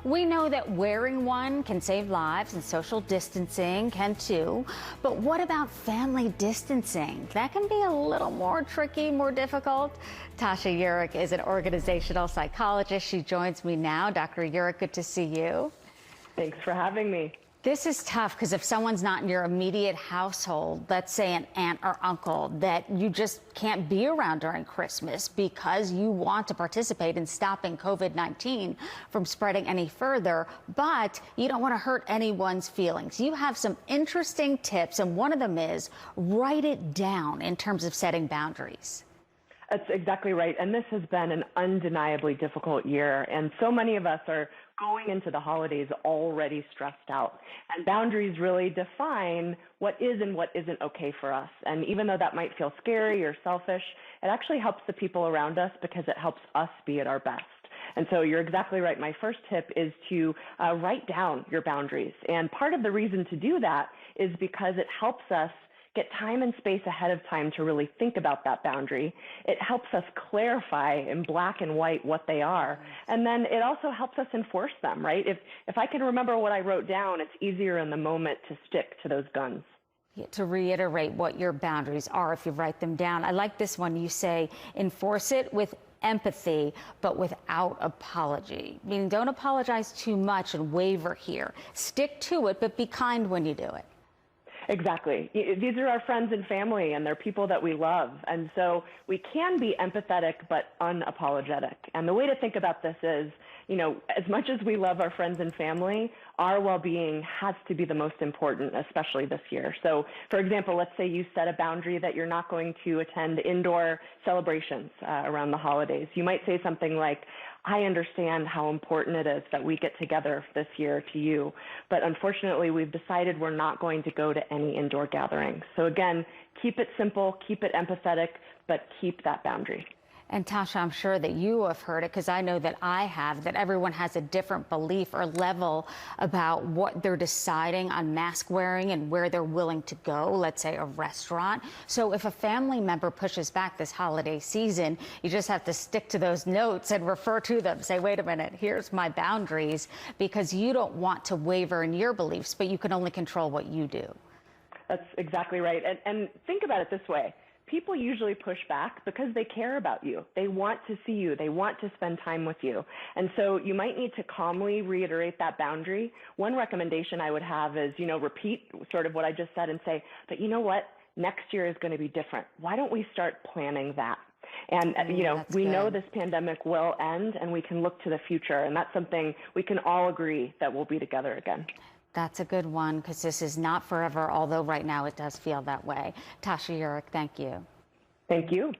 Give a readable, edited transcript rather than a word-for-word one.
We know that wearing one can save lives and social distancing can too. But what about family distancing? That can be a little more tricky, more difficult. Tasha Eurich is an organizational psychologist. She joins me now. Dr. Eurich, good to see you. Thanks for having me. This is tough because if someone's not in your immediate household, let's say an aunt or uncle that you just can't be around during Christmas because you want to participate in stopping COVID-19 from spreading any further, but you don't want to hurt anyone's feelings. You have some interesting tips, and one of them is write it down in terms of setting boundaries. That's exactly right. And this has been an undeniably difficult year. And so many of us are going into the holidays already stressed out. And boundaries really define what is and what isn't okay for us. And even though that might feel scary or selfish, it actually helps the people around us because it helps us be at our best. And so you're exactly right. My first tip is to write down your boundaries. And part of the reason to do that is because it helps us get time and space ahead of time to really think about that boundary. It helps us clarify in black and white what they are. And then it also helps us enforce them, right? If I can remember what I wrote down, it's easier in the moment to stick to those guns. To reiterate what your boundaries are if you write them down. I like this one. You say, enforce it with empathy, but without apology. Meaning don't apologize too much and waver here. Stick to it, but be kind when you do it. Exactly. These are our friends and family, and they're people that we love. And so we can be empathetic but unapologetic. And the way to think about this is, you know, as much as we love our friends and family, our well-being has to be the most important, especially this year. So, for example, let's say you set a boundary that you're not going to attend indoor celebrations around the holidays. You might say something like, I understand how important it is that we get together this year to you, but unfortunately we've decided we're not going to go to any indoor gatherings. So again, keep it simple, keep it empathetic, but keep that boundary. And Tasha, I'm sure that you have heard it, because I know that I have, that everyone has a different belief or level about what they're deciding on mask wearing and where they're willing to go, let's say a restaurant. So if a family member pushes back this holiday season, you just have to stick to those notes and refer to them. Say, wait a minute, here's my boundaries, because you don't want to waver in your beliefs, but you can only control what you do. That's exactly right. And think about it this way. People usually push back because they care about you. They want to see you. They want to spend time with you. And so you might need to calmly reiterate that boundary. One recommendation I would have is, repeat sort of what I just said and say, but you know what? Next year is going to be different. Why don't we start planning that? And, we know this pandemic will end, and we can look to the future. And that's something we can all agree that we'll be together again. That's a good one, because this is not forever, although right now it does feel that way. Tasha Eurich, thank you. Thank you.